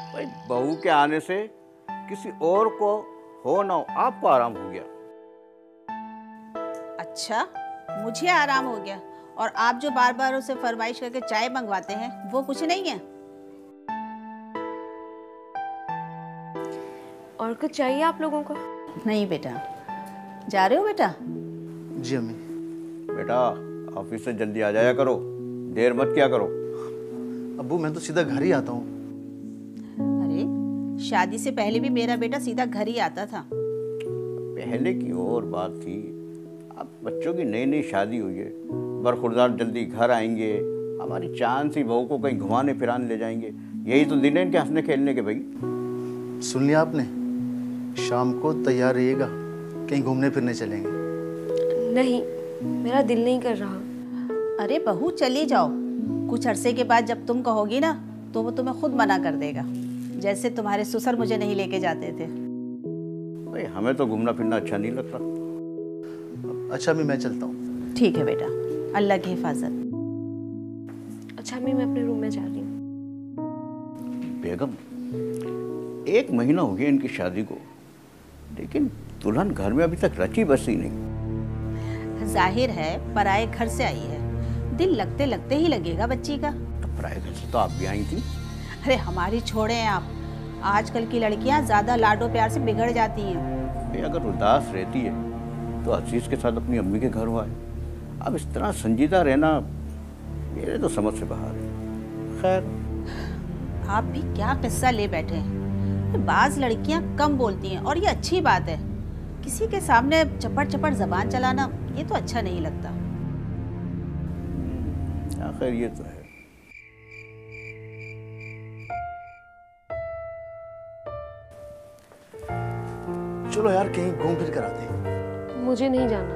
भाई बहू के आने से किसी और को हो ना हो, आपको आराम हो गया। अच्छा, मुझे आराम हो गया और आप जो बार बार उसे फरमाइश करके चाय मंगवाते हैं वो कुछ नहीं है? और कुछ चाहिए आप लोगों को? नहीं बेटा। जा रहे हो बेटा? जी अम्मी। बेटा ऑफिस से जल्दी आ जाया करो, देर मत किया करो। अब्बू मैं तो सीधा घर ही आता हूँ। अरे शादी से पहले भी मेरा बेटा सीधा घर ही आता था। पहले की और बात थी, अब बच्चों की नई नई शादी हुई है, बरखुरदार जल्दी घर आएंगे, हमारी चांद सी बहू को कहीं घुमाने फिराने ले जाएंगे। यही तो दिन है इनके हंसने खेलने के। भाई सुन लिया आपने, शाम को तैयार रहिएगा, कहीं घूमने फिरने चलेंगे। नहीं, मेरा दिल नहीं कर रहा। अरे बहू चली जाओ, कुछ अरसे के बाद जब तुम कहोगी ना तो वो तुम्हें खुद मना कर देगा, जैसे तुम्हारे ससुर मुझे नहीं लेके जाते थे। भाई हमें तो घूमना फिरना अच्छा नहीं लगता। अच्छा अम्मी मैं चलता हूँ। ठीक है बेटा, अल्लाह की हिफाजत। अच्छा अम्मी मैं अपने रूम में जा रही हूँ। बेगम 1 महीना हो गया इनकी शादी को, लेकिन दुल्हन घर में अभी तक रची बसी नहीं। जाहिर है पराए घर से आई है, दिल लगते लगते ही लगेगा बच्ची का। तो पराए घर से तो आप भी आई थी। अरे हमारी छोड़े हैं आप, आजकल की लड़कियां ज्यादा लाडो प्यार से बिगड़ जाती हैं। भाई अगर उदास रहती है तो अजीज के साथ अपनी अम्मी के घर हुआ है। अब इस तरह संजीदा रहना मेरे तो समझ से बाहर है। खैर आप भी क्या किस्सा ले बैठे हैं। बाज लड़कियां कम बोलती हैं और ये अच्छी बात है। किसी के सामने चपड़ चपड़ जबान चलाना ये तो अच्छा नहीं लगता। आखिर ये तो है। चलो यार कहीं घूम फिर कर आते हैं। मुझे नहीं जाना।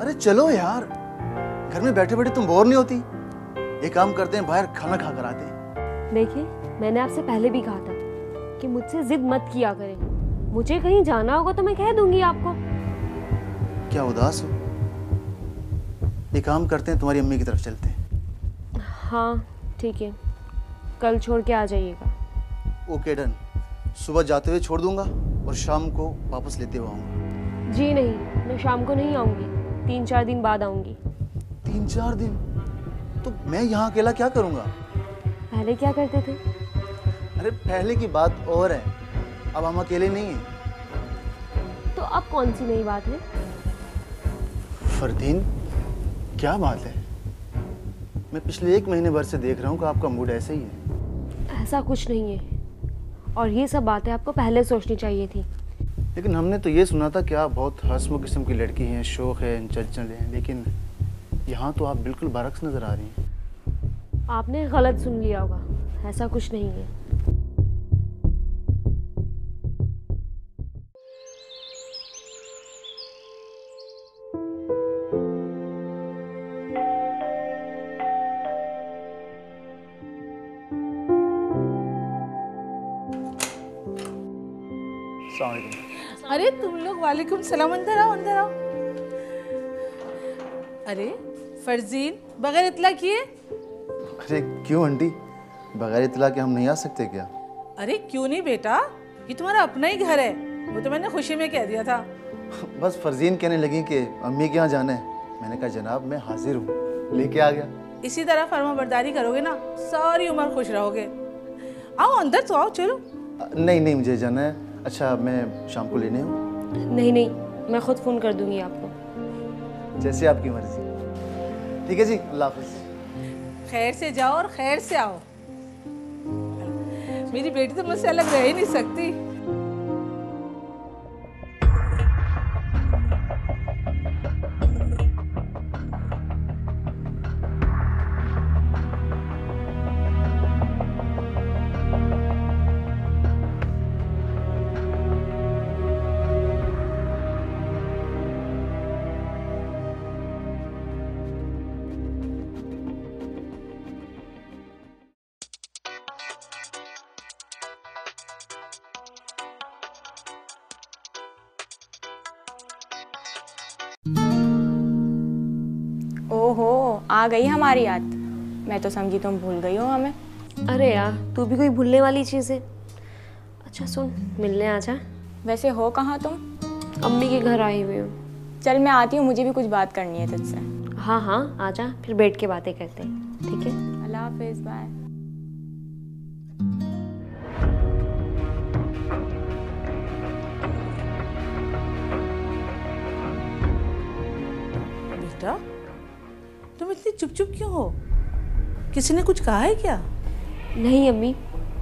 अरे चलो यार, घर में बैठे बैठे तुम बोर नहीं होती? एक काम करते हैं, बाहर खाना खा कर आते हैं। देखिए मैंने आपसे पहले भी कहा था कि मुझसे जिद मत किया करें। मुझे कहीं जाना होगा तो मैं कह दूंगी आपको। क्या उदास हो? एक काम करते हैं, तुम्हारी अम्मी की तरफ चलते हैं। हाँ ठीक है, कल छोड़ के आ जाइएगा। Okay done. सुबह जाते हुए छोड़ दूंगा और शाम को वापस लेते हुए आऊंगा। जी नहीं, मैं शाम को नहीं आऊंगी, 3-4 दिन बाद आऊंगी। 3-4 दिन? तो मैं यहाँ अकेला क्या करूँगा? पहले क्या करते थे? अरे पहले की बात और है, अब हम अकेले नहीं हैं। तो अब कौन सी नई बात है? फरदीन क्या बात है? मैं पिछले 1 महीने भर से देख रहा हूँ कि आपका मूड ऐसे ही है। ऐसा कुछ नहीं है, और ये सब बातें आपको पहले सोचनी चाहिए थी। लेकिन हमने तो ये सुना था कि आप बहुत हंसमुख किस्म की लड़की हैं, शौक है, चंचल हैं, लेकिन यहाँ तो आप बिल्कुल बरक्स नजर आ रही हैं। आपने गलत सुन लिया होगा, ऐसा कुछ नहीं है। अरे तुम लोग, वालेकुम सलाम। अंदर आओ अंदर आओ। अरे फरजीन, बगैर इतला किए? अरे क्यों आंटी, बगैर इतला के हम नहीं आ सकते क्या? अरे क्यों नहीं बेटा, ये तुम्हारा अपना ही घर है, वो तो मैंने खुशी में कह दिया था। बस फरजीन कहने लगी कि अम्मी के यहाँ जाना है। मैंने कहा जनाब मैं हाजिर हूँ, लेके आ गया। इसी तरह फर्माबरदारी करोगे ना, सारी उम्र खुश रहोगे। आओ अंदर तो आओ, चलो। नहीं नहीं मुझे जाना है। अच्छा मैं शाम को लेने हूँ? नहीं नहीं, मैं खुद फोन कर दूंगी आपको। जैसे आपकी मर्जी। ठीक है जी, अल्लाह हाफिज़। खैर से जाओ और खैर से आओ। मेरी बेटी तो मुझसे अलग रह ही नहीं सकती। ओहो, आ गई हमारी याद। मैं तो समझी तुम भूल गई हो हमें। अरे यार, तू भी कोई भूलने वाली चीज़ है। अच्छा सुन, मिलने आ जा। वैसे हो कहाँ तुम? अम्मी के घर आई हुई हूँ। चल मैं आती हूँ, मुझे भी कुछ बात करनी है तुझसे। हाँ हाँ, आ जा, फिर बैठ के बातें करते हैं, ठीक है? अल्लाह हाफिज़, बाय। बेटा, तुम इतनी चुप चुप क्यों हो? किसी ने कुछ कहा है क्या? नहीं अम्मी,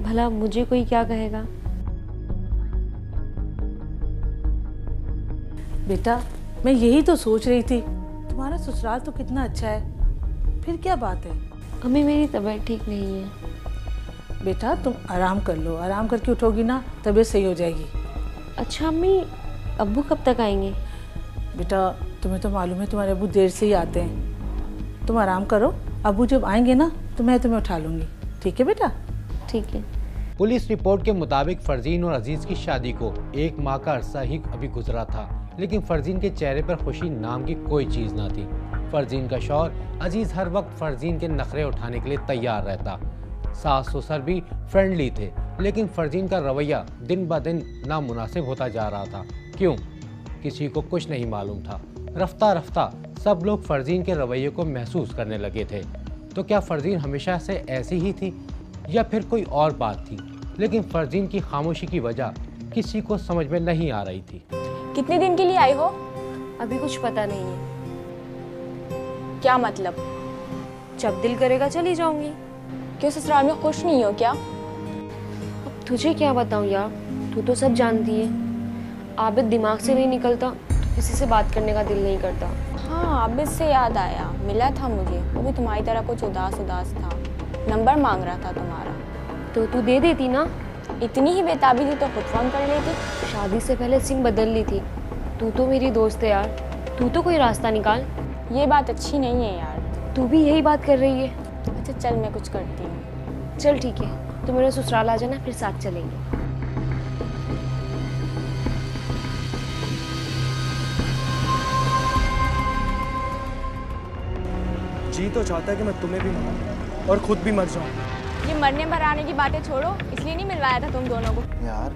भला मुझे कोई क्या कहेगा? बेटा, मैं यही तो सोच रही थी, तुम्हारा ससुराल तो कितना अच्छा है, फिर क्या बात है? अम्मी मेरी तबीयत ठीक नहीं है। बेटा तुम आराम कर लो, आराम करके उठोगी ना तबीयत सही हो जाएगी। अच्छा अम्मी, अब्बू कब तक आएंगे? बेटा तुम्हें तो मालूम है तुम्हारे अब्बू देर से ही आते हैं, तुम आराम करो, अब्बू जब आएंगे ना तो मैं तुम्हें उठा लूँगी, ठीक है बेटा? ठीक है। पुलिस रिपोर्ट के मुताबिक फरजीन और अजीज की शादी को 1 माह का अरसा ही अभी गुजरा था, लेकिन फरजीन के चेहरे पर खुशी नाम की कोई चीज ना थी। फरजीन का शौहर अजीज हर वक्त फरजीन के नखरे उठाने के लिए तैयार रहता। सास ससुर भी फ्रेंडली थे, लेकिन फरजीन का रवैया दिन ब दिन नामुनासिब होता जा रहा था। क्यों? किसी को कुछ नहीं मालूम था। रफ्ता रफ्ता सब लोग फरजीन के रवैये को महसूस करने लगे थे। तो क्या फरजीन हमेशा से ऐसी ही थी या फिर कोई और बात थी? लेकिन फरजीन की खामोशी की वजह किसी को समझ में नहीं आ रही थी। कितने दिन के लिए आई हो? अभी कुछ पता नहीं है। क्या मतलब? जब दिल करेगा चली जाऊंगी। क्यों, ससुराल में खुश नहीं हो क्या? अब तुझे क्या बताऊं यार, तू तो सब जानती है। आबिद दिमाग से नहीं निकलता तो किसी से बात करने का दिल नहीं करता। हाँ, आबिद से याद आया, मिला था मुझे, वो भी तुम्हारी तरह कुछ उदास उदास था, नंबर मांग रहा था तुम्हारा। तो तू दे देती ना? इतनी ही बेताबी थी तो खुद फोन कर लेती। शादी से पहले सिम बदल ली थी। तू तो मेरी दोस्त है यार, तू तो कोई रास्ता निकाल। ये बात अच्छी नहीं है यार। तू भी यही बात कर रही है? अच्छा चल, मैं कुछ करती हूँ। चल ठीक है, तो मेरे ससुराल आ जाना, फिर साथ चलेंगे। जी तो चाहता है कि मैं तुम्हें भी मारूं और खुद भी मर जाऊं। ये मरने मराने की बातें छोड़ो, इसलिए नहीं मिलवाया था तुम दोनों को। यार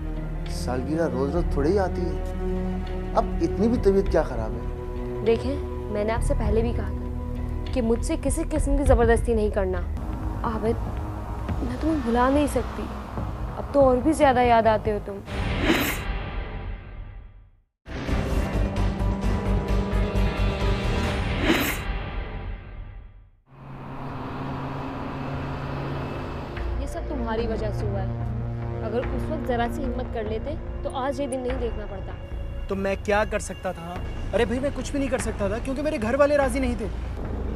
सालगिरह रोज रोज थोड़ी ही आती है, अब इतनी भी तबीयत क्या खराब है? देखें, मैंने आपसे पहले भी कहा था कि मुझसे किसी किस्म की ज़बरदस्ती नहीं करना। आबिद, मैं तुम्हें भुला नहीं सकती, अब तो और भी ज़्यादा याद आते हो तुम। ये सब तुम्हारी वजह से हुआ है। अगर उस वक्त ज़रा सी हिम्मत कर लेते तो आज ये दिन नहीं देखना पड़ता। तो मैं क्या कर सकता था? अरे भाई मैं कुछ भी नहीं कर सकता था क्योंकि मेरे घर वाले राजी नहीं थे।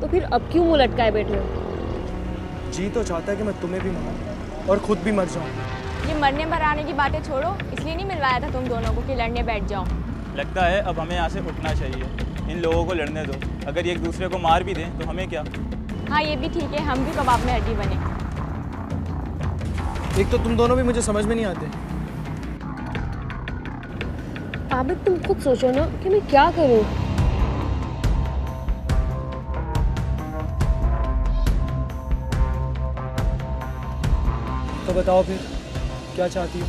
तो फिर अब क्यों मुंह लटकाए बैठे हो? जी तो चाहता है कि मैं तुम्हें भी मारूं और खुद भी मर जाऊं। ये मरने मराने की बातें छोड़ो, इसलिए नहीं मिलवाया था तुम दोनों को कि लड़ने बैठ जाओ। लगता है अब हमें यहाँ से उठना चाहिए, इन लोगों को लड़ने दो, अगर ये एक दूसरे को मार भी दें तो हमें क्या। हाँ ये भी ठीक है, हम भी कबाब में हड्डी बने। एक तो तुम दोनों भी मुझे समझ में नहीं आते। आबिद, तुम खुद सोचो ना कि मैं क्या करूं। तो बताओ फिर क्या चाहती हो?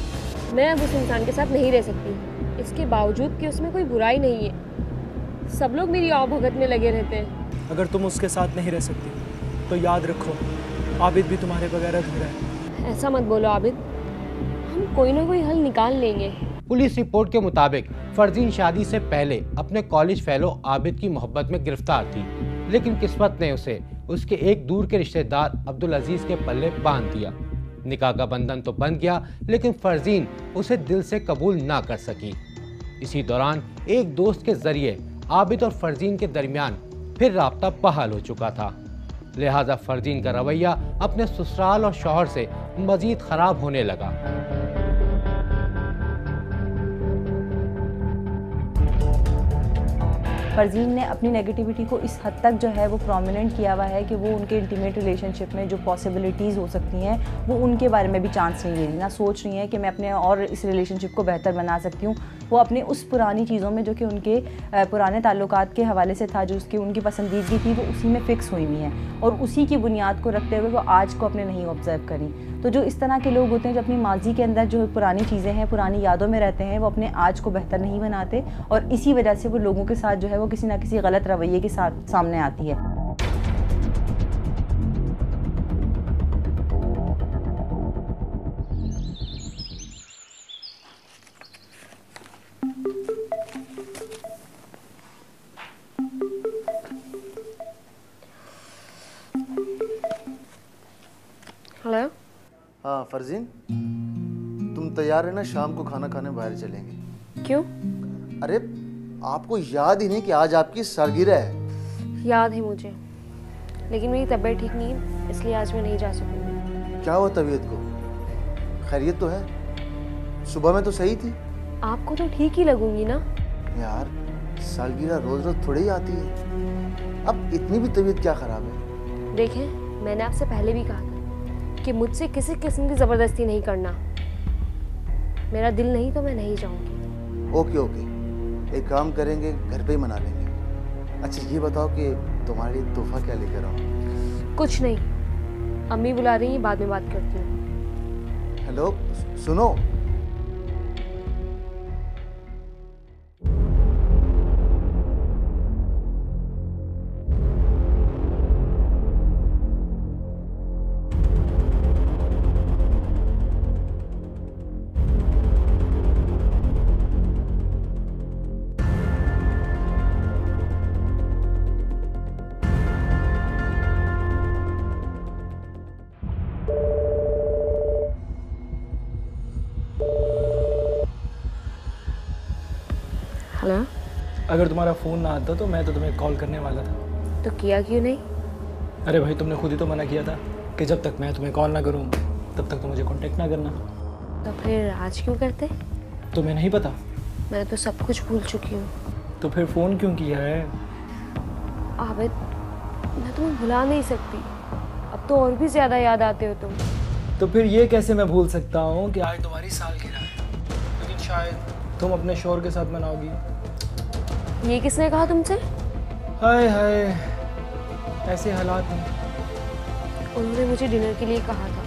मैं अब उस इंसान के साथ नहीं रह सकती, इसके बावजूद कि उसमें कोई बुराई नहीं है। सब लोग मेरी आवभगत में लगे रहते हैं। अगर तुम उसके साथ नहीं रह सकती तो याद रखो, आबिद भी तुम्हारे बगैर अधूरा है। ऐसा मत बोलो आबिद, हम कोई ना कोई हल निकाल लेंगे। पुलिस रिपोर्ट के मुताबिक फरजीन शादी से पहले अपने कॉलेज फेलो आबिद की मोहब्बत में गिरफ्तार थी, लेकिन किस्मत ने उसे उसके एक दूर के रिश्तेदार अब्दुल अजीज के पल्ले बांध दिया। निकाह का बंधन तो बन गया, लेकिन फरजीन उसे दिल से कबूल ना कर सकी। इसी दौरान एक दोस्त के जरिए आबिद और फरजीन के दरमियान फिर राब्ता बहाल हो चुका था। लिहाजा फरजीन का रवैया अपने ससुराल और शौहर से मजीद खराब होने लगा। फरजीन ने अपनी नेगेटिविटी को इस हद तक जो है वो प्रोमिनेंट किया हुआ है कि वो उनके इंटीमेट रिलेशनशिप में जो पॉसिबिलिटीज़ हो सकती हैं वो उनके बारे में भी चांस नहीं ले रही, ना सोच रही हैं कि मैं अपने और इस रिलेशनशिप को बेहतर बना सकती हूँ। वो अपने उस पुरानी चीज़ों में जो कि उनके पुराने ताल्लुकात के हवाले से था, जो उसकी उनकी पसंदीदगी थी, वो उसी में फ़िक्स हुई हुई हैं और उसी की बुनियाद को रखते हुए वो आज को अपने नहीं ऑब्ज़र्व करी। तो जो इस तरह के लोग होते हैं जो अपनी माजी के अंदर जो पुरानी चीज़ें हैं, पुरानी यादों में रहते हैं, वो अपने आज को बेहतर नहीं बनाते और इसी वजह से वो लोगों के साथ जो है वो किसी ना किसी गलत रवैये के साथ सामने आती है। हेलो। हाँ फरजीन, तुम तैयार है ना? शाम को खाना खाने बाहर चलेंगे। क्यों? अरे आपको याद ही नहीं कि आज आपकी सालगिरह है? याद है मुझे, लेकिन मेरी तबीयत ठीक नहीं है, इसलिए आज मैं नहीं जा सकूंगी। क्या हुआ तबीयत को? खैरियत तो है? सुबह में तो सही थी। आपको तो ठीक ही लगूंगी ना यार, सालगिरह रोज रोज थोड़ी ही आती है। अब इतनी भी तबीयत क्या खराब है? देखें, मैंने आपसे पहले भी कहा था कि मुझसे किसी किस्म की ज़बरदस्ती नहीं करना। मेरा दिल नहीं तो मैं नहीं जाऊंगी। ओके ओके, एक काम करेंगे, घर पे ही मना लेंगे। अच्छा ये बताओ कि तुम्हारे लिए तोहफा क्या लेकर आऊं? कुछ नहीं, अम्मी बुला रही हैं, बाद में बात करती हूँ। हेलो सुनो, हेलो। अगर तुम्हारा फ़ोन ना आता तो मैं तो तुम्हें कॉल करने वाला था। तो किया क्यों नहीं? अरे भाई, तुमने खुद ही तो मना किया था कि जब तक मैं तुम्हें कॉल ना करूं तब तक तो मुझे कांटेक्ट ना करना। तो फिर आज क्यों करते? तुम्हें नहीं पता? मैं तो सब कुछ भूल चुकी हूँ। तो फिर फ़ोन क्यों किया है? आबिद, मैं तुम्हें भुला नहीं सकती, अब तो और भी ज़्यादा याद आते हो तुम। तो फिर ये कैसे मैं भूल सकता हूँ कि आज तुम्हारी सालगिरह है, लेकिन शायद तुम अपने शौहर के साथ मनाओगी। ये किसने कहा तुमसे? हाय हाय, ऐसे हालात में। उन्होंने मुझे डिनर के लिए कहा था,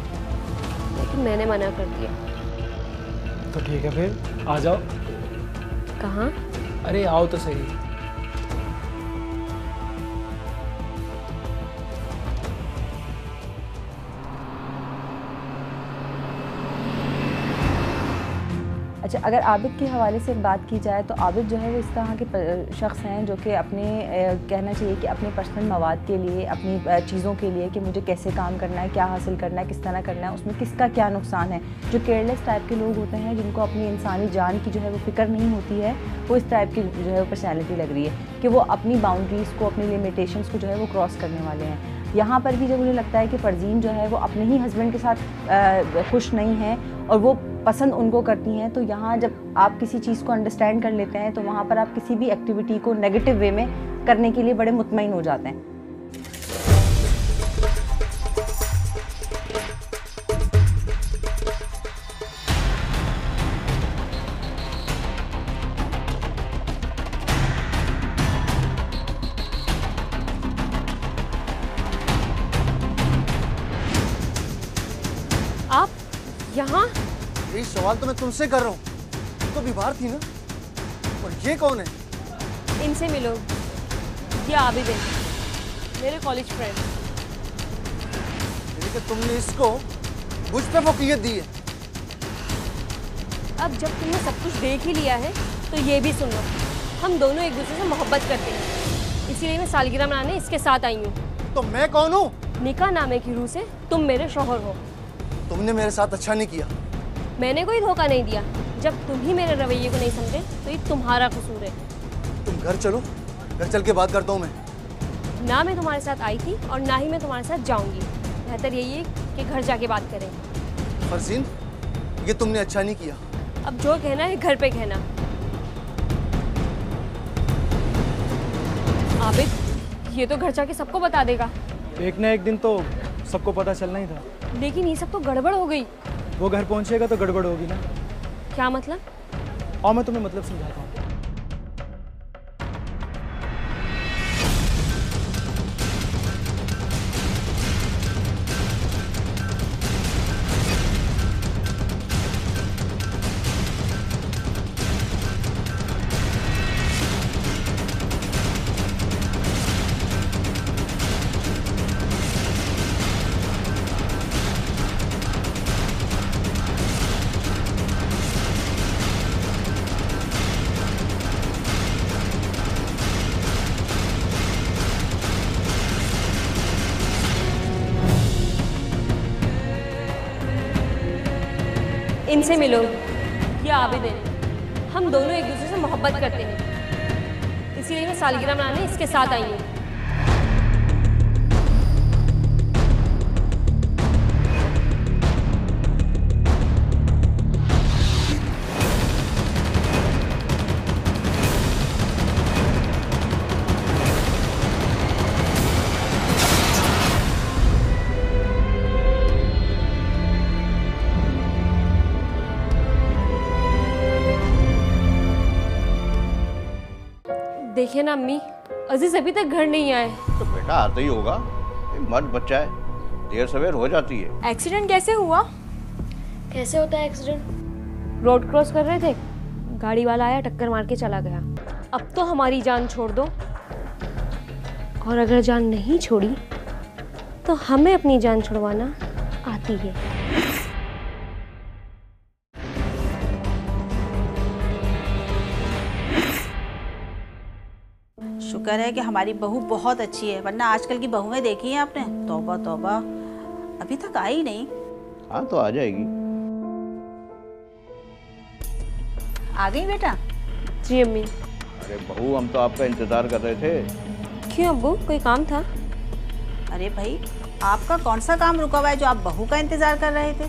लेकिन मैंने मना कर दिया। तो ठीक है, फिर आ जाओ। कहाँ? अरे आओ तो सही। अच्छा, अगर आबिद के हवाले से बात की जाए तो आबिद जो है वो इस तरह के शख्स हैं जो कि अपने कहना चाहिए कि अपने पर्सनल मवाद के लिए, अपनी चीज़ों के लिए कि मुझे कैसे काम करना है, क्या हासिल करना है, किस तरह करना है, उसमें किसका क्या नुकसान है। जो केयरलेस टाइप के लोग होते हैं जिनको अपनी इंसानी जान की जो है वो फ़िक्र नहीं होती है, वो इस टाइप की जो है वो पर्सनैलिटी लग रही है कि वो अपनी बाउंड्रीज़ को, अपनी लिमिटेशंस को जो है वो क्रॉस करने वाले हैं। यहाँ पर भी जब मुझे लगता है कि फरजीन जो है वो अपने ही हस्बैंड के साथ खुश नहीं है और वो पसंद उनको करती हैं, तो यहाँ जब आप किसी चीज़ को अंडरस्टैंड कर लेते हैं तो वहाँ पर आप किसी भी एक्टिविटी को नेगेटिव वे में करने के लिए बड़े मुतमईन हो जाते हैं। आप यहाँ? यही सवाल तो मैं तुमसे कर रहा हूँ। तुम तो बीमार थी ना। और ये कौन है? इनसे मिलो, ये आबिद है, मेरे कॉलेज फ्रेंड। यानी कि तुमने इसको मुझ पे फौकियत दी है। अब जब तुमने सब कुछ देख ही लिया है तो ये भी सुन लो, हम दोनों एक दूसरे से मोहब्बत करते हैं, इसीलिए मैं सालगिरह मनाने इसके साथ आई हूँ। तो मैं कौन हूँ? निकाह नामे की रूह से तुम मेरे शौहर हो। तुमने मेरे साथ अच्छा नहीं किया। मैंने कोई धोखा नहीं दिया। जब तुम ही मेरे रवैये को नहीं समझे तो ये तुम्हारा कसूर है। तुम घर चलो, घर चल के बात करता हूँ मैं। ना मैं तुम्हारे साथ आई थी और ना ही मैं तुम्हारे साथ जाऊंगी। बेहतर यही है कि घर जाके बात करें। फरजीन, ये तुमने अच्छा नहीं किया। अब जो कहना है घर पे कहना। आबिद, ये तो घर जाके सबको बता देगा। एक ना एक दिन तो सबको पता चलना ही था। लेकिन ये सब तो गड़बड़ हो गई। वो घर पहुंचेगा तो गड़बड़ होगी ना। क्या मतलब? और मैं तुम्हें मतलब समझाता हूँ। इनसे मिलो, ये आबिद है। हम दोनों एक दूसरे से मोहब्बत करते हैं, इसीलिए मैं सालगिरह मनाने इसके साथ आई हूँ। देखिए ना अम्मी, अजीज अभी तक घर नहीं आए। तो बेटा आता ही होगा, मर्द बच्चा है, देर सवेर हो जाती है। एक्सीडेंट कैसे हुआ? कैसे होता है एक्सीडेंट? रोड क्रॉस कर रहे थे, गाड़ी वाला आया, टक्कर मार के चला गया। अब तो हमारी जान छोड़ दो, और अगर जान नहीं छोड़ी तो हमें अपनी जान छुड़वाना आती है। शुक्र है कि हमारी बहू बहुत अच्छी है, वरना आजकल की बहुएं देखी हैं आपने, तौबा तौबा, अभी तक आई नहीं। हाँ तो आ जाएगी। आ गई बेटा? जी अम्मी। अरे बहू, हम तो आपका इंतजार कर रहे थे। क्यों अब्बू, कोई काम था? अरे भाई, आपका कौन सा काम रुका हुआ है जो आप बहू का इंतजार कर रहे थे?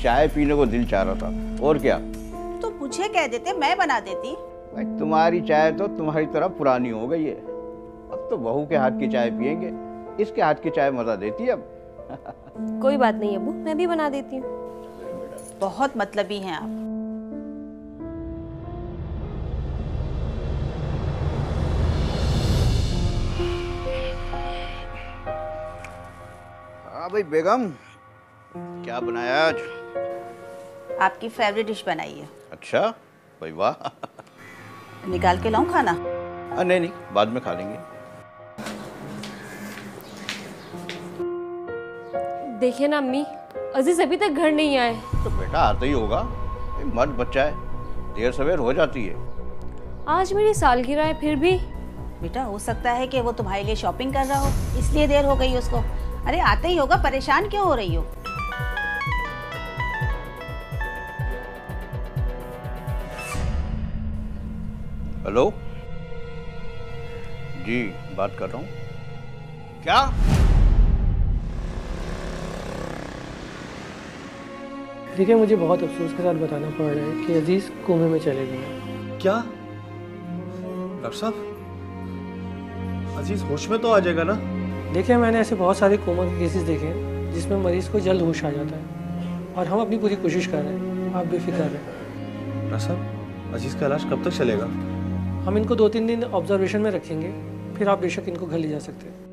चाय पीने को दिल चाह रहा था, और क्या। तो मुझे कह देते, मैं बना देती। भाई तुम्हारी चाय तो तुम्हारी तरह पुरानी हो गई है, अब तो बहू के हाथ की चाय पियेंगे, इसके हाथ की चाय मजा देती है अब। कोई बात नहीं अब्बू, मैं भी बना देती हूँ। बहुत मतलबी हैं आप। हाँ भाई बेगम, क्या बनाया आज? आपकी फेवरेट डिश बनाई है। अच्छा भाई, वाह। निकाल के लाऊं खाना? नहीं नहीं, बाद में खा लेंगे। देखिए ना अम्मी, अजीज अभी तक घर नहीं आए। तो बेटा आता ही होगा, मर्द बच्चा है, देर सवेर हो जाती है। आज मेरी सालगिरह है, फिर भी। बेटा हो सकता है कि वो तुम्हारे लिए शॉपिंग कर रहा हो, इसलिए देर हो गई उसको। अरे आते ही होगा, परेशान क्यों हो रही हो? हेलो जी, बात कर रहा हूँ। क्या? देखिए, मुझे बहुत अफसोस के साथ बताना पड़ रहा है कि अजीज कोमे में चले गए। क्या डॉक्टर साहब, अजीज होश में तो आ जाएगा ना? देखिए, मैंने ऐसे बहुत सारे कोमा के केसेस देखे हैं जिसमें मरीज को जल्द होश आ जाता है, और हम अपनी पूरी कोशिश कर रहे हैं, आप बेफिक्र रहें। डॉक्टर साहब, अजीज का इलाज कब तक चलेगा? हम इनको 2-3 दिन ऑब्जर्वेशन में रखेंगे, फिर आप बेशक इनको घर ले जा सकते हैं।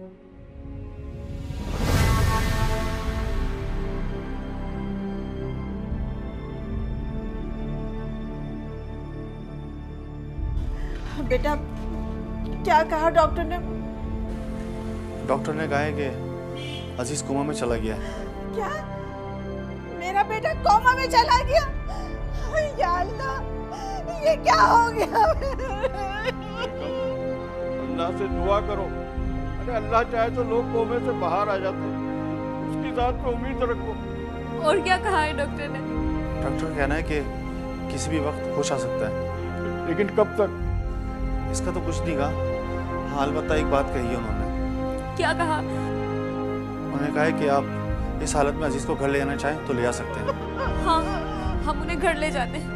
बेटा क्या कहा डॉक्टर ने? डॉक्टर ने कहा है कि अजीज कोमा में चला गया है। क्या? मेरा बेटा कोमा में चला गया? या अल्लाह, ये क्या हो गया? अल्लाह से दुआ करो। अरे अल्लाह चाहे तो लोग कोमे से बाहर आ जाते हैं, उसकी जात पे उम्मीद रखो। और क्या कहा है डॉक्टर ने? डॉक्टर का कहना है कि किसी भी वक्त होश आ सकता है। लेकिन कब तक? इसका तो कुछ नहीं कहा। हाँ, अलबत्ता एक बात कही है उन्होंने। क्या कहा? उन्होंने कहा है कि आप इस हालत में अजीज को घर ले जाना चाहें तो ले आ सकते हैं। हाँ, हम उन्हें घर ले जाते हैं,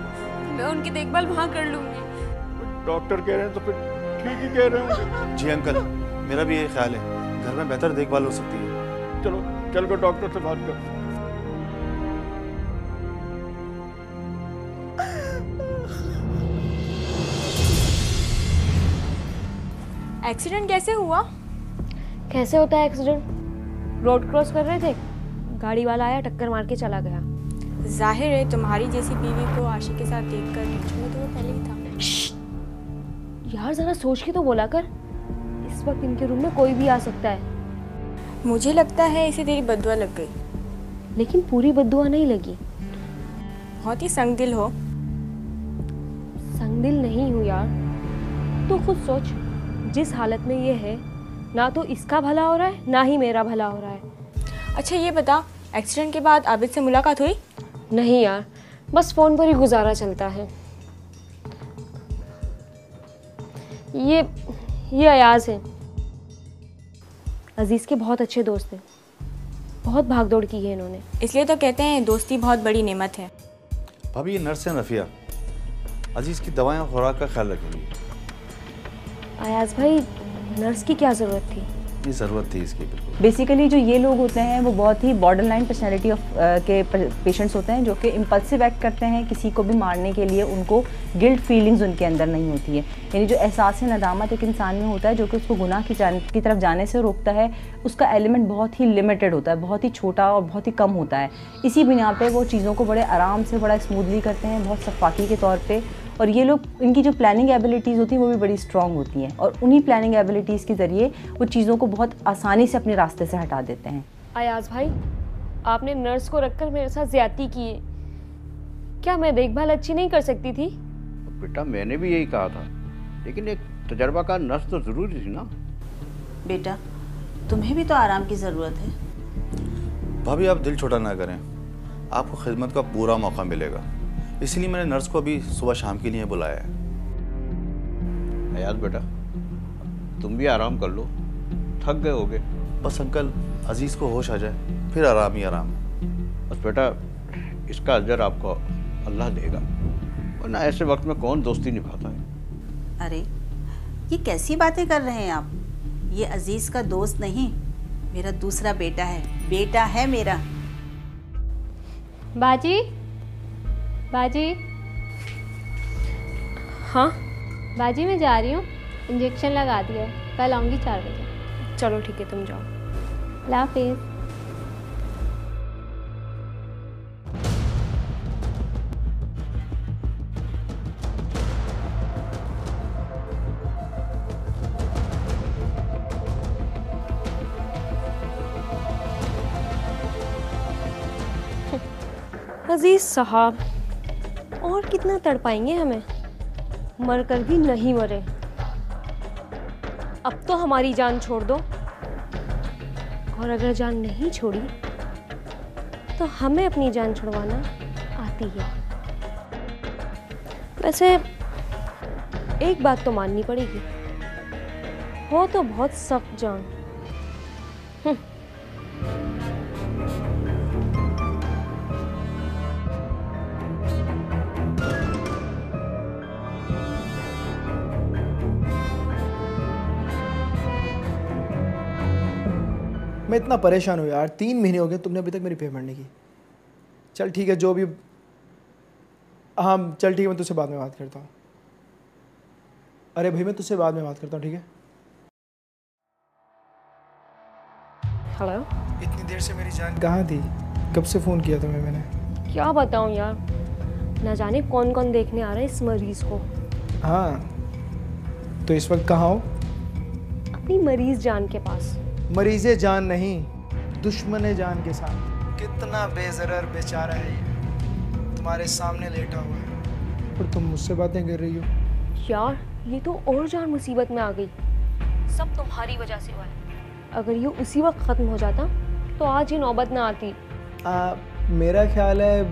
मैं उनकी देखभाल वहाँ कर लूंगी। डॉक्टर कह रहे हैं तो फिर ठीक ही कह रहे होंगे। जी अंकल, मेरा भी यही ख्याल है, घर में बेहतर देखभाल हो सकती है। चलो चल कर डॉक्टर से बात करते हैं। एक्सीडेंट कैसे हुआ? कैसे होता है एक्सीडेंट? रोड क्रॉस कर रहे थे, गाड़ी वाला आया, टक्कर मार के चला गया। जाहिर है तुम्हारी जैसी बीवी को आशिक के साथ देखकर टेंशन में तो वो पहले ही था। यार जरा सोच के तो बोला कर, इस वक्त इनके रूम में कोई भी आ सकता है। मुझे लगता है इसे तेरी बद्दुआ लग गई। लेकिन पूरी बद्दुआ नहीं लगी। बहुत ही संगदिल हो। संगदिल नहीं हूँ यार, तू खुद सोच, जिस हालत में ये है, ना तो इसका भला हो रहा है ना ही मेरा भला हो रहा है। अच्छा ये बता, एक्सीडेंट के बाद आबिद से मुलाकात हुई? नहीं यार, बस फ़ोन पर ही गुजारा चलता है। ये अयाज है, अजीज़ के बहुत अच्छे दोस्त हैं। बहुत भागदौड़ की है इन्होंने। इसलिए तो कहते हैं दोस्ती बहुत बड़ी नेमत है। भाभी ये नर्स है रफ़िया, अजीज़ की दवाएं और खुराक का ख्याल रखेंगी। अयाज भाई, नर्स की क्या ज़रूरत थी? ये ज़रूरत थी इसकी बिल्कुल। बेसिकली जो ये लोग होते हैं वो बहुत ही बॉर्डरलाइन पर्सनैलिटी के पेशेंट्स होते हैं, जो कि इम्पल्सिव एक्ट करते हैं। किसी को भी मारने के लिए उनको गिल्ट फीलिंग्स उनके अंदर नहीं होती है। यानी जो एहसास नदामत एक इंसान में होता है जो कि उसको गुनाह की तरफ जाने से रोकता है, उसका एलिमेंट बहुत ही लिमिटेड होता है, बहुत ही छोटा और बहुत ही कम होता है। इसी बिना पे वो चीज़ों को बड़े आराम से, बड़ा स्मूथली करते हैं, बहुत सफाकी के तौर पर। और ये लोग, इनकी जो प्लानिंग एबिलिटीज़ होती हैं वो भी बड़ी स्ट्रॉन्ग होती हैं, और उन्हीं प्लानिंग एबिलिटीज़ के ज़रिए वो चीज़ों को बहुत आसानी से अपने रास्ते से हटा देते हैं। अयाज भाई, आपने नर्स को रखकर मेरे साथ ज्यादती की है। क्या मैं देखभाल अच्छी नहीं कर सकती थी? बेटा मैंने भी यही कहा था, लेकिन एक तजर्बाकार नर्स तो ज़रूरी थी ना। बेटा तुम्हें भी तो आराम की ज़रूरत है। भाभी आप दिल छोटा ना करें, आपको खिदमत का पूरा मौका मिलेगा। इसीलिए मैंने नर्स को अभी सुबह शाम के लिए बुलाया है। अयाज बेटा तुम भी आराम कर लो, थक गए होगे। बस अंकल अजीज़ को होश आ जाए फिर आराम ही आराम। बस बेटा इसका अजर आपको अल्लाह देगा, वरना ऐसे वक्त में कौन दोस्ती निभाता है। अरे ये कैसी बातें कर रहे हैं आप? ये अजीज़ का दोस्त नहीं, मेरा दूसरा बेटा है, बेटा है मेरा। बाजी, बाजी। हाँ बाजी, मैं जा रही हूँ, इंजेक्शन लगा दिया है, कल आऊँगी 4 बजे। चलो ठीक है, तुम जाओ। अल्लाह हाफिज़। अजीज साहब, और कितना तड़पाएंगे हमें? मर कर भी नहीं मरे। अब तो हमारी जान छोड़ दो, और अगर जान नहीं छोड़ी तो हमें अपनी जान छुड़वाना आती है। वैसे एक बात तो माननी पड़ेगी, हो तो बहुत सख्त जान। मैं इतना परेशान हूँ यार, 3 महीने हो गए, तुमने अभी तक मेरी पेमेंट नहीं की। चल ठीक है, जो भी, हाँ चल ठीक है, मैं तुझसे बाद में बात करता हूँ। अरे भाई मैं तुझसे बाद में बात करता हूँ, ठीक है? हेलो। इतनी देर से मेरी जान कहाँ थी? कब से फ़ोन किया तुम्हें मैंने? क्या बताऊँ यार, ना जाने कौन कौन देखने आ रहा है इस मरीज़ को। हाँ तो इस वक्त कहाँ हो? अपनी मरीज़ जान के पास। मरीज़े जान नहीं, दुश्मन जान के साथ। कितना बेज़रर बेचारा है ये, तुम्हारे सामने लेटा हुआ है और तुम मुझसे बातें कर रही हो। यार ये तो और जान मुसीबत में आ गई, सब तुम्हारी वजह से हुआ है। अगर ये उसी वक्त ख़त्म हो जाता तो आज ये नौबत ना आती। मेरा ख्याल है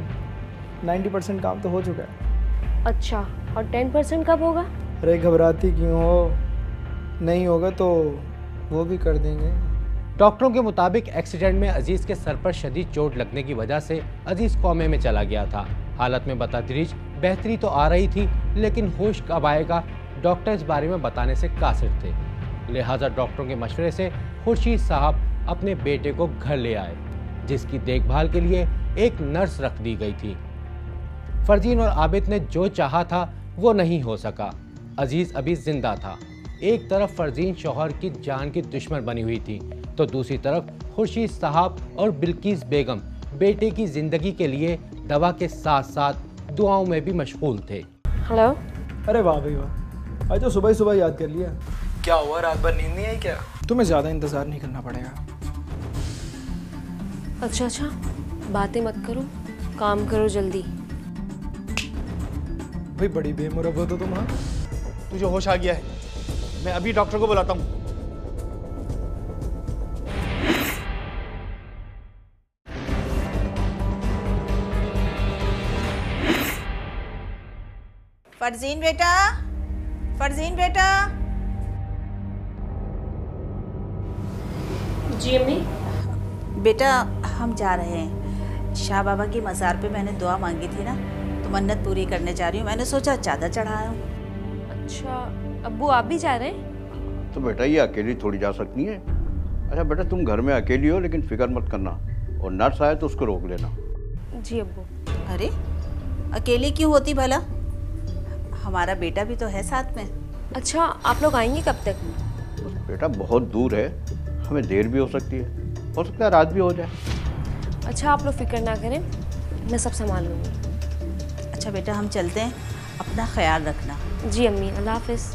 90% काम तो हो चुका है। अच्छा, और 10% कब होगा? अरे घबराती क्यों हो, नहीं होगा तो वो भी कर देंगे। डॉक्टरों के मुताबिक एक्सीडेंट में अजीज़ के सर पर शदीद चोट लगने की वजह से अजीज़ कोमे में चला गया था। हालत में बतदरीज बेहतरी तो आ रही थी, लेकिन होश कब आएगा, डॉक्टर इस बारे में बताने से कासिर थे। लिहाजा डॉक्टरों के मशवरे से खुर्शीद साहब अपने बेटे को घर ले आए, जिसकी देखभाल के लिए एक नर्स रख दी गई थी। फरजीन और आबिद ने जो चाहा था वो नहीं हो सका। अजीज़ अभी जिंदा था। एक तरफ फरजीन शौहर की जान की दुश्मन बनी हुई थी, तो दूसरी तरफ खुर्शीद साहब और बिल्किस बेगम बेटे की ज़िंदगी के लिए दवा के साथ साथ दुआओं में भी मशगूल थे। हेलो। अरे वाह भाई वाह, आज तो सुबह ही सुबह याद कर लिया। क्या हुआ, रात भर नींद नहीं आई क्या? तुम्हें ज़्यादा इंतज़ार नहीं करना पड़ेगा। अच्छा, बातें मत करो, काम करो जल्दी। भाई बड़ी बेमुरब्बत हो तुम। हाँ तुझे होश आ गया है? मैं अभी डॉक्टर को बुलाता हूँ। फरजीन बेटा, फरजीन बेटा। जी अम्मी। बेटा हम जा रहे हैं शाह बाबा की मज़ार पे। मैंने दुआ मांगी थी ना, तो मन्नत पूरी करने जा रही हूँ। मैंने सोचा चादर चढ़ाया हूँ। अच्छा अब्बू आप भी जा रहे हैं? तो बेटा ये अकेली थोड़ी जा सकती है। अच्छा बेटा तुम घर में अकेली हो, लेकिन फिक्र मत करना, और नर्स आए तो उसको रोक लेना। जी अब्बू। अरे अकेली क्यों होती भला? हमारा बेटा भी तो है साथ में। अच्छा आप लोग आएंगे कब तक? बेटा बहुत दूर है, हमें देर भी हो सकती है, हो सकता है रात भी हो जाए। अच्छा आप लोग फिक्र ना करें, मैं सब संभाल लूँगी। अच्छा बेटा हम चलते हैं, अपना ख्याल रखना। जी अम्मी, अल्लाह हाफिज़।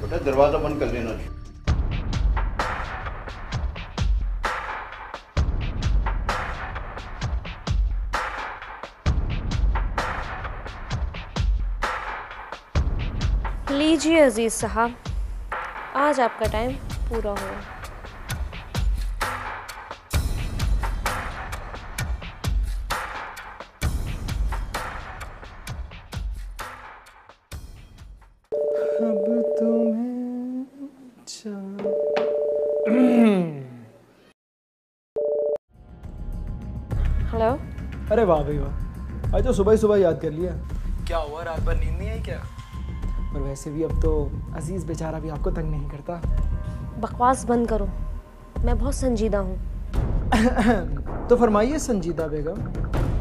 बेटा दरवाज़ा बंद कर देना। लीजिए अजीज़ साहब, आज आपका टाइम पूरा हुआ। अब तुम्हें हेलो। अरे वाह भाई वाह, आज तो सुबह ही सुबह याद कर लिया। क्या हुआ, रात भर नींद नहीं आई क्या? और वैसे भी अब तो अजीज़ बेचारा भी आपको तंग नहीं करता। बकवास बंद करो, मैं बहुत संजीदा हूँ। तो फरमाइए संजीदा बेगम,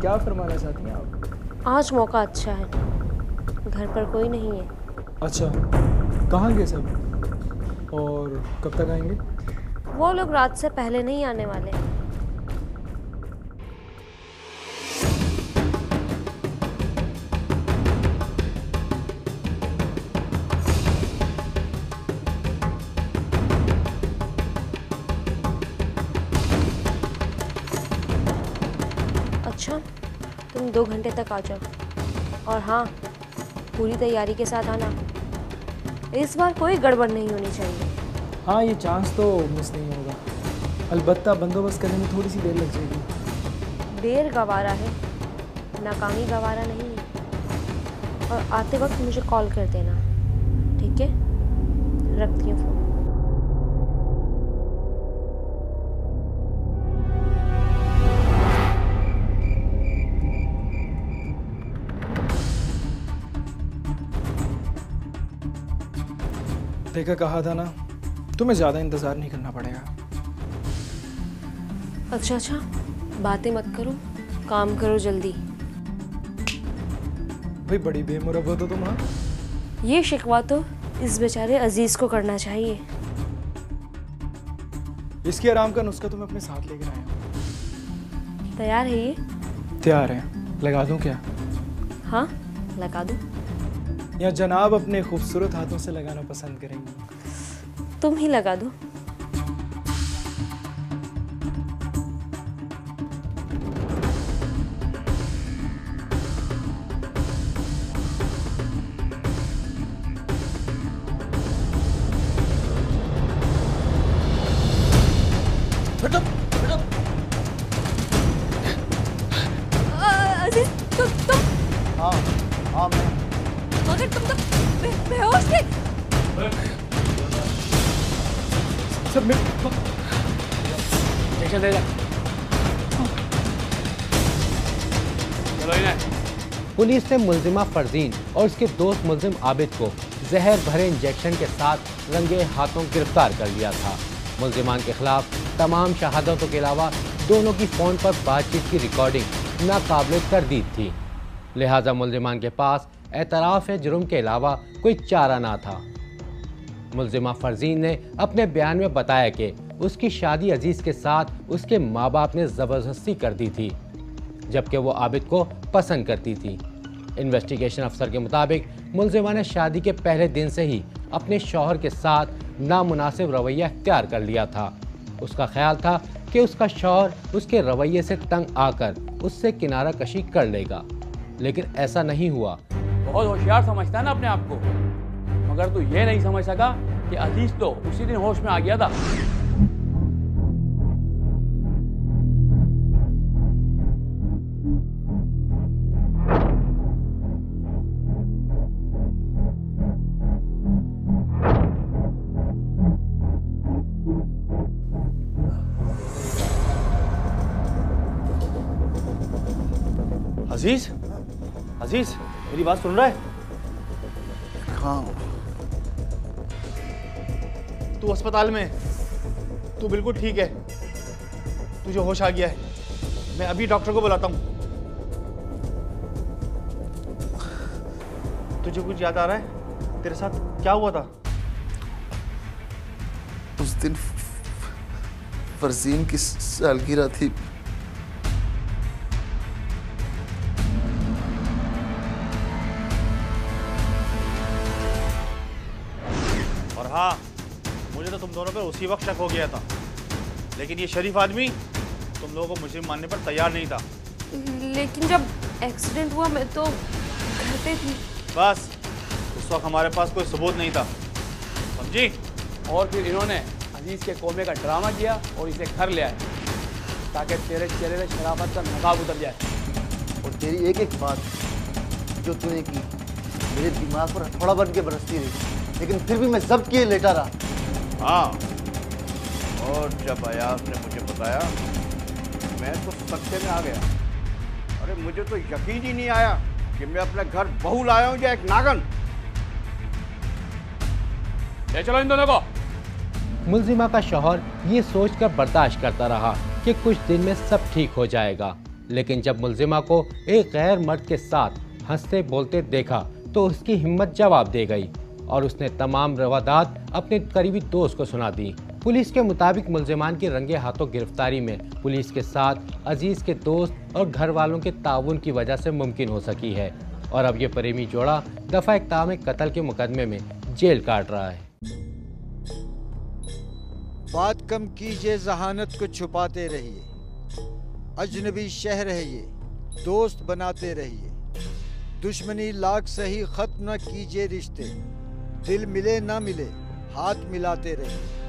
क्या फरमाना चाहती हैं आप? आज मौका अच्छा है, घर पर कोई नहीं है। अच्छा कहाँ गए सब, और कब तक आएंगे? वो लोग रात से पहले नहीं आने वाले। अच्छा तुम 2 घंटे तक आ जाओ, और हाँ पूरी तैयारी के साथ आना, इस बार कोई गड़बड़ नहीं होनी चाहिए। हाँ ये चांस तो मिस नहीं होगा, अलबत्ता बंदोबस्त करने में थोड़ी सी देर लग जाएगी। देर गवारा है, नाकामी गवारा नहीं है। और आते वक्त मुझे कॉल कर देना, ठीक है? रखती हूँ फ़ोन। देखा, कहा था ना, तुम्हें ज़्यादा इंतज़ार नहीं करना पड़ेगा। अच्छा बातें मत करो, काम करो जल्दी। भाई बड़ी बेमुरब हो तुम। हाँ ये शिकवा तो इस बेचारे अजीज़ को करना चाहिए। इसके आराम का नुस्खा तो मैं अपने साथ लेकर आया हूँ। तैयार है ये? तैयार है, लगा दूँ क्या? हाँ लगा दो। या जनाब अपने खूबसूरत हाथों से लगाना पसंद करेंगे? तुम ही लगा दो। अजीज तुम हाँ मैं। मगर तुम तो बेहोश थे। सब मिल ले जा। पुलिस ने मुलजिमा फरजीन और उसके दोस्त मुलजिम आबिद को जहर भरे इंजेक्शन के साथ रंगे हाथों गिरफ्तार कर लिया था। मुलजिमान के खिलाफ तमाम शहादतों के अलावा दोनों की फ़ोन पर बातचीत की रिकॉर्डिंग नाकाबिल तरदीद थी। लिहाजा मुलजिमान के पास एतराफ़ जुर्म के अलावा कोई चारा ना था। मुलजिमा फरजीन ने अपने बयान में बताया कि उसकी शादी अजीज़ के साथ उसके माँ बाप ने ज़बरदस्ती कर दी थी, जबकि वो आबिद को पसंद करती थी। इन्वेस्टिगेशन अफसर के मुताबिक मुलजिमा ने शादी के पहले दिन से ही अपने शौहर के साथ नामुनासिब रवैया इख्तियार कर लिया था। उसका ख्याल था कि उसका शौहर उसके रवैये से तंग आकर उससे किनारा कशी कर लेगा, लेकिन ऐसा नहीं हुआ। बहुत होशियार समझता है ना अपने आप को, मगर तू ये नहीं समझ सका कि अजीज तो उसी दिन होश में आ गया था। अजीज, अजीज मेरी बात सुन रहा है? हाँ। तू अस्पताल में, तू बिल्कुल ठीक है, तुझे होश आ गया है। मैं अभी डॉक्टर को बुलाता हूँ। तुझे कुछ याद आ रहा है? तेरे साथ क्या हुआ था? उस दिन फरजीन की सालगिरह थी। और हाँ, मुझे तो तुम दोनों पे उसी वक्त शक हो गया था, लेकिन ये शरीफ आदमी तुम लोगों को मुझे मानने पर तैयार नहीं था। लेकिन जब एक्सीडेंट हुआ मैं तो घर पे थी। बस उस वक्त हमारे पास कोई सबूत नहीं था, समझी? और फिर इन्होंने अजीज के कोमे का ड्रामा किया और इसे घर ले आए ताकि तेरे चेहरे में शराफत का नकाब उतर जाए। और तेरी एक एक बात जो तूने की मेरे दिमाग पर हथौड़ा बन के बरसती रही, लेकिन फिर भी मैं जब्त किए लेटा रहा। हाँ, और जब अयाज ने मुझे बताया मैं तो सख्ते में आ गया। अरे मुझे तो यकीन ही नहीं आया कि मैं अपने घर बहू लाया हूँ या एक नागन। ले चलो इन दोनों को। मुलजिमा का शौहर ये सोचकर बर्दाश्त करता रहा कि कुछ दिन में सब ठीक हो जाएगा, लेकिन जब मुलजिमा को एक गैर मर्द के साथ हंसते बोलते देखा तो उसकी हिम्मत जवाब दे गई और उसने तमाम रवादात अपने करीबी दोस्त को सुना दी। पुलिस के मुताबिक मुलजिमान की रंगे हाथों गिरफ्तारी में पुलिस के साथ अजीज के दोस्त और घर वालों के ताउन की वजह से मुमकिन हो सकी है और अब ये प्रेमी जोड़ा दफा इक़्ताम कत्ल के मुकदमे में जेल काट रहा है। बात कम कीजिए, जहानत को छुपाते रहिए। अजनबी शहर है ये, दोस्त बनाते रहिए। दुश्मनी लाख सही, खत्म न कीजिए रिश्ते। दिल मिले ना मिले, हाथ मिलाते रहिए।